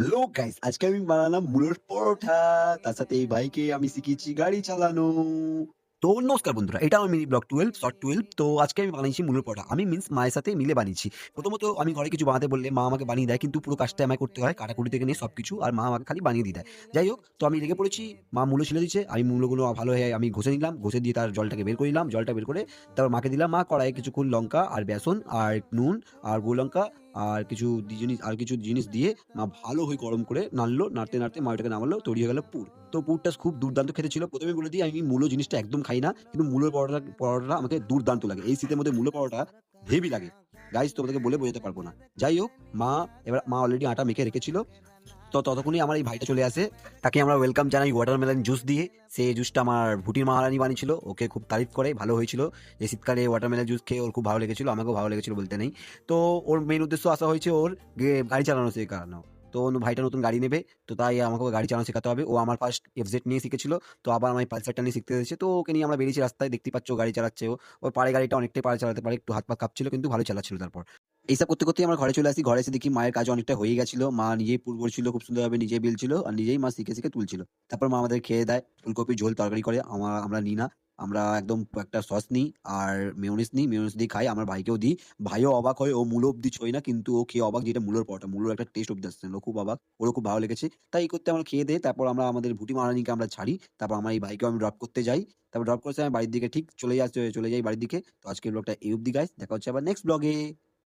Hello guys, আজকে আমি বানালাম মুলোর পরোটা। তার সাথে এই ভাইকে আমি শিখিয়েছি গাড়ি চালানো। তো নমস্কার বন্ধুরা, এটা আমার মিনি ব্লগ 12 শর্ট 12। তো আজকে আমি বানিয়েছি মুলোর পরোটা। আমি মিন্স মায়ের সাথে মিলে বানিয়েছি। প্রথমত আমি ঘরে কিছু বানাতে বললে মা আমাকে বানিয়ে দেয়, কিন্তু পুরো কাজটা আমায় করতে হয়, কাটাকুটি থেকে নিয়ে সবকিছু। আর মা আমাকে খালি বানিয়ে দিয়ে দেয়। যাই হোক, তো আমি লেগে পড়েছি। মা মূলো ছিলে দিচ্ছে, আমি মূলোগুলো ভালো হয়ে আমি ঘষে নিলাম, ঘষে দিয়ে তার জলটাকে বের করে নিলাম। জলটা বের করে তারপর মাকে দিলাম। মা কড়াইয়ে কিছুক্ষণ লঙ্কা আর বেসন আর নুন আর গুঁড়ো লঙ্কা আর কিছু জিনিস দিয়ে মা ভালো হয়ে গরম করে নাড়লো। নাড়তে, নাড়তে মা ওটাকে নামালো। তৈরি হয়ে গেল পুর। তো পুরটা খুব দুর্দান্ত খেতে ছিল। ১ম এই বলে দিই, আমি মূলো জিনিসটা একদম খাই না। কিন্তু মূলোর পরোটাটা আমাকে দুর্দান্ত লাগে। এই শীতের মধ্যে মূলো পরোটা হেভি লাগে। গাইস, তোমাদেরকে বলে বোঝাতে পারব না। যাই হোক, মা অলরেডি আটা মেখে রেখেছিল। তো ততক্ষণই আমার এই ভাইটা চলে আসে। তাকে আমরা ওয়েলকাম জানাই ওয়াটারমেলন জুস দিয়ে। সে জুসটা আমার ভুটির মহারানী বানিয়েছিল। ওকে খুব তারিফ করে, ভালো হয়েছিল। এই শীতকালে ওয়াটারমেলন জুস খেয়ে ওর খুব ভালো লেগেছিল। আমাকেও ভালো লেগেছিল বলতে নেই। তো ওর মেইন উদ্দেশ্য আসা হয়েছে ওর গাড়ি চালানো শেখানো। তো ভাইটা নতুন গাড়ি নেবে। তো তাই আমাকে ওকে গাড়ি চালানো শেখাতে হবে। ও আমার ফার্স্ট এফজেড নিয়ে শিখেছিল। তো আবার আমার পালসারটা নিয়ে শিখতে এসেছে। তো ওকে নিয়ে আমরা বেরিয়েছি রাস্তায়। দেখতেই পাচ্ছ ও গাড়ি চালাচ্ছে ও। ওর পারে গাড়িটা অনেকটাই পারে চালাতে পারে। একটু হাত পা কাঁপছিল, কিন্তু ভালো চালাচ্ছিল তারপর। এইসব করতে, করতেই আমরা ঘরে চলে আসি। ঘরে এসে দেখি মায়ের কাজ অনেকটা হয়ে গেছিল। মা নিজেই পুর ভরছিল, খুব সুন্দরভাবে নিজেই বেলছিল আর নিজেই মা শিখে, শিখে তুলছিল। তারপর মা আমাদের খেয়ে দেয়। ফুলকপির ঝোল তরকারি করে। আমরা নিই না। আমরা একদম একটা সস নিই আর মেয়োনিজ নিই। মেয়োনিজ দিয়ে খাই। আমার ভাইকেও দিই। ভাইও অবাক হয়। ও মূলো অব্দি ছোঁয় না, কিন্তু ও খেয়ে অবাক যে এটা মূলোর পরোটা। মূলোর একটা টেস্ট অব্দি আসছে না। ও খুব অবাক। ওরও খুব ভালো লেগেছে। তাই এই করতে আমরা খেয়ে দেয়ে তারপর আমরা আমাদের ভুটি মারানিকে আমরা ছাড়ি। তারপর আমার এই ভাইকেও আমি ড্রপ করতে যাই। তারপর ড্রপ করে আমি বাড়ির দিকে ঠিক চলে যাই বাড়ির দিকে। তো আজকের ব্লগটা এই অব্দি গাইস। দেখা হচ্ছে আবার নেক্সট ব্লগে।